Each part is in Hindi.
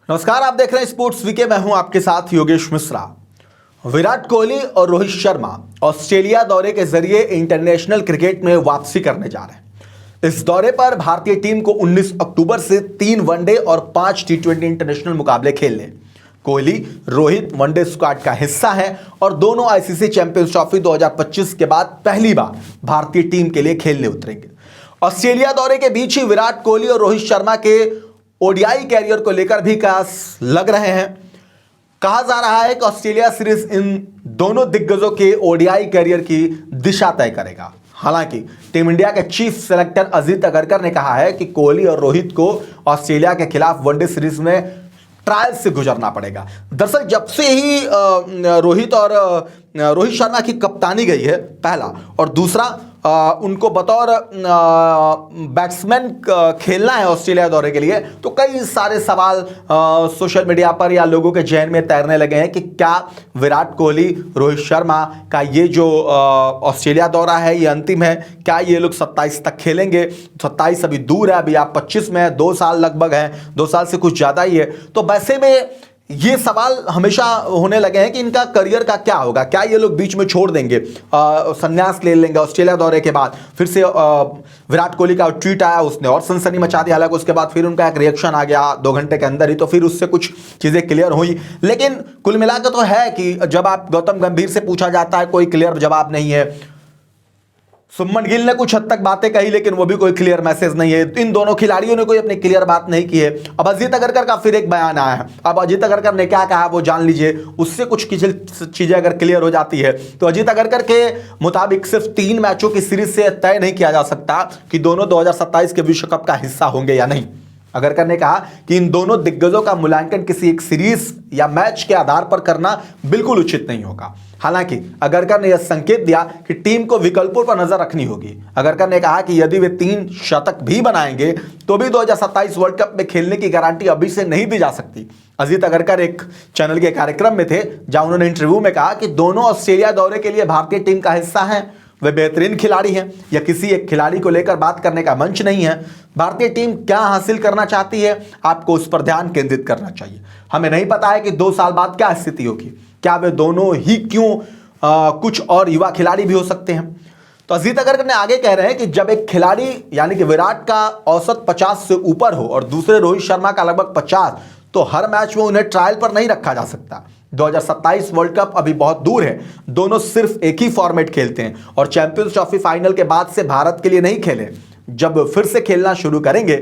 नमस्कार, आप देख रहे हैं स्पोर्ट्स वीके। मैं हूं आपके साथ योगेश मिश्रा। विराट कोहली और रोहित शर्मा ऑस्ट्रेलिया दौरे के जरिए इंटरनेशनल क्रिकेट में वापसी करने जा रहे हैं। इस दौरे पर भारतीय टीम को 19 अक्टूबर से 3 वनडे और 5 टी20 इंटरनेशनल मुकाबले खेलने। कोहली रोहित वनडे स्क्वाड का हिस्सा है और दोनों आईसीसी चैंपियंस ट्रॉफी 2025 के बाद पहली बार भारतीय टीम के लिए खेलने उतरेंगे। ऑस्ट्रेलिया दौरे के बीच ही विराट कोहली और रोहित शर्मा के ओडीआई कैरियर को लेकर भी कयास लग रहे हैं। कहा जा रहा है कि ऑस्ट्रेलिया सीरीज इन दोनों दिग्गजों के ओडीआई कैरियर की दिशा तय करेगा। हालांकि टीम इंडिया के चीफ सेलेक्टर अजीत अगरकर ने कहा है कि कोहली और रोहित को ऑस्ट्रेलिया के खिलाफ वनडे सीरीज में ट्रायल से गुजरना पड़ेगा। दरअसल जब से ही रोहित शर्मा की कप्तानी गई है, पहला, और दूसरा उनको बतौर बैट्समैन खेलना है ऑस्ट्रेलिया दौरे के लिए, तो कई सारे सवाल सोशल मीडिया पर या लोगों के जहन में तैरने लगे हैं कि क्या विराट कोहली रोहित शर्मा का ये जो ऑस्ट्रेलिया दौरा है ये अंतिम है? क्या ये लोग 27 तक खेलेंगे? 27 अभी दूर है, अभी आप 25 में है, 2 साल लगभग है, 2 साल से कुछ ज़्यादा ही है। तो वैसे में ये सवाल हमेशा होने लगे हैं कि इनका करियर का क्या होगा। क्या ये लोग बीच में छोड़ देंगे, संन्यास ले लेंगे ऑस्ट्रेलिया दौरे के बाद? फिर से विराट कोहली का ट्वीट आया, उसने और सनसनी मचा दी। हालांकि उसके बाद फिर उनका एक रिएक्शन आ गया 2 घंटे के अंदर ही, तो फिर उससे कुछ चीज़ें क्लियर हुई। लेकिन कुल मिलाकर तो है कि जब आप गौतम गंभीर से पूछा जाता है, कोई क्लियर जवाब नहीं है। सुमन गिल ने कुछ हद तक बातें कही, लेकिन वो भी कोई क्लियर मैसेज नहीं है। इन दोनों खिलाड़ियों ने कोई अपनी क्लियर बात नहीं की है। अब अजीत अगरकर का फिर एक बयान आया है। अब अजीत अगरकर ने क्या कहा वो जान लीजिए। उससे कुछ चीजें अगर क्लियर हो जाती है तो अजीत अगरकर के मुताबिक सिर्फ 3 मैचों की सीरीज से तय नहीं किया जा सकता कि दोनों 2027 के विश्व कप का हिस्सा होंगे या नहीं। अगरकर ने कहा कि इन दोनों दिग्गजों का मूल्यांकन किसी एक सीरीज या मैच के आधार पर करना बिल्कुल उचित नहीं होगा। हालांकि अगरकर ने यह संकेत दिया कि टीम को विकल्पों पर नजर रखनी होगी। अगरकर ने कहा कि यदि वे 3 शतक भी बनाएंगे तो भी 2027 वर्ल्ड कप में खेलने की गारंटी अभी से नहीं दी जा सकती। अजीत अगरकर एक चैनल के कार्यक्रम में थे जहां उन्होंने इंटरव्यू में कहा कि दोनों ऑस्ट्रेलिया दौरे के लिए भारतीय टीम का हिस्सा हैं। वे बेहतरीन खिलाड़ी हैं। यह किसी एक खिलाड़ी को लेकर बात करने का मंच नहीं है। भारतीय टीम क्या हासिल करना चाहती है, आपको उस पर ध्यान केंद्रित करना चाहिए। हमें नहीं पता है कि 2 साल बाद क्या स्थिति होगी। क्या वे दोनों ही क्यों कुछ और युवा खिलाड़ी भी हो सकते हैं। तो अजीत अगरकर ने आगे कह रहे हैं कि जब एक खिलाड़ी यानी कि विराट का औसत 50 से ऊपर हो और दूसरे रोहित शर्मा का लगभग 50, तो हर मैच में उन्हें ट्रायल पर नहीं रखा जा सकता। 2027 वर्ल्ड कप अभी बहुत दूर है। दोनों सिर्फ एक ही फॉर्मेट खेलते हैं और चैंपियंस ट्रॉफी फाइनल के बाद से भारत के लिए नहीं खेले। जब फिर से खेलना शुरू करेंगे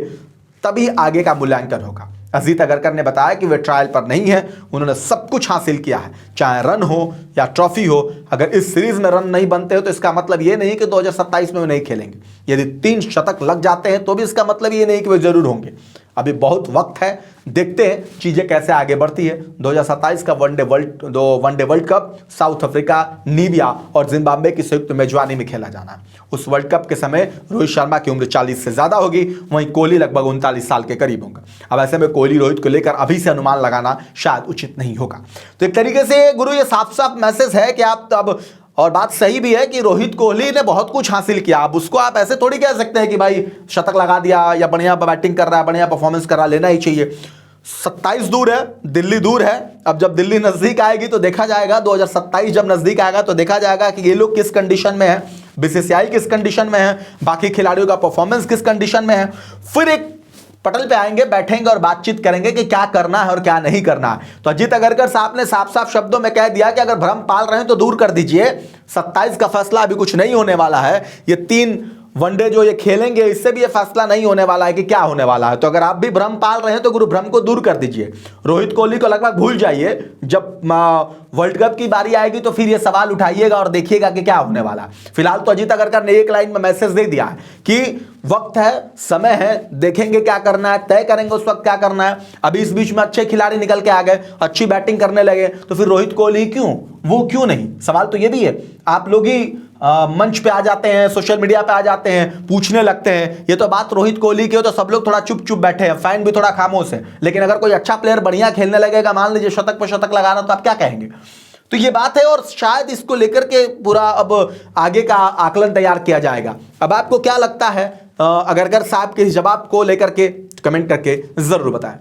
तभी आगे का मूल्यांकन होगा। अजीत अगरकर ने बताया कि वे ट्रायल पर नहीं है। उन्होंने सब कुछ हासिल किया है, चाहे रन हो या ट्रॉफी हो। अगर इस सीरीज में रन नहीं बनते हो तो इसका मतलब ये नहीं कि 2027 में वो नहीं खेलेंगे। यदि 3 शतक लग जाते हैं तो भी इसका मतलब ये नहीं कि वे जरूर होंगे। अभी बहुत वक्त है, देखते हैं चीजें कैसे आगे बढ़ती है। 2027 का one day world cup South Africa, Namibia और जिम्बाब्वे की संयुक्त मेजबानी में खेला जाना है। उस वर्ल्ड कप के समय रोहित शर्मा की उम्र 40 से ज्यादा होगी, वहीं कोहली लगभग 39 साल के करीब होगा। अब ऐसे में कोहली रोहित को लेकर अभी से अनुमान लगाना शायद उचित नहीं होगा। तो एक तरीके से गुरु ये साफ साफ मैसेज है कि आप अब, और बात सही भी है कि रोहित कोहली ने बहुत कुछ हासिल किया। अब उसको आप ऐसे थोड़ी कह सकते हैं कि भाई शतक लगा दिया या बढ़िया बैटिंग कर रहा है, बढ़िया परफॉर्मेंस कर रहा है, लेना ही चाहिए। 27 दूर है, दिल्ली दूर है। अब जब दिल्ली नजदीक आएगी तो देखा जाएगा, 2027 जब नजदीक आएगा तो देखा जाएगा कि ये लोग किस कंडीशन में है, बीसीसीआई किस कंडीशन में है, बाकी खिलाड़ियों का परफॉर्मेंस किस कंडीशन में है। फिर एक पटल पे आएंगे, बैठेंगे और बातचीत करेंगे कि क्या करना है और क्या नहीं करना है। तो अजीत अगरकर साहब ने साफ साफ शब्दों में कह दिया कि अगर भ्रम पाल रहे हैं तो दूर कर दीजिए। 27 का फैसला अभी कुछ नहीं होने वाला है। ये 3 वनडे जो ये खेलेंगे इससे भी ये फैसला नहीं होने वाला है कि क्या होने वाला है। तो अगर आप भी भ्रम पाल रहे हैं तो गुरु भ्रम को दूर कर दीजिए। रोहित कोहली को लगभग भूल जाइए। जब वर्ल्ड कप की बारी आएगी तो फिर ये सवाल उठाइएगा और देखिएगा कि क्या होने वाला है। फिलहाल तो अजीत अगरकर ने एक लाइन में मैसेज दे दिया है कि वक्त है, समय है, देखेंगे क्या करना है, तय करेंगे उस वक्त क्या करना है। अभी इस बीच में अच्छे खिलाड़ी निकल के आ गए, अच्छी बैटिंग करने लगे, तो फिर रोहित कोहली क्यों, वो क्यों नहीं? सवाल तो ये भी है। आप लोग ही मंच पे आ जाते हैं, सोशल मीडिया पे आ जाते हैं, पूछने लगते हैं। ये तो बात रोहित कोहली की हो तो सब लोग थोड़ा चुप चुप बैठे हैं, फैन भी थोड़ा खामोश है। लेकिन अगर कोई अच्छा प्लेयर बढ़िया खेलने लगेगा, मान लीजिए शतक पर शतक लगा रहा, तो आप क्या कहेंगे? तो ये बात है और शायद इसको लेकर के पूरा अब आगे का आकलन तैयार किया जाएगा। अब आपको क्या लगता है? अगरकर साहब के इस जवाब को लेकर के कमेंट करके जरूर बताएं।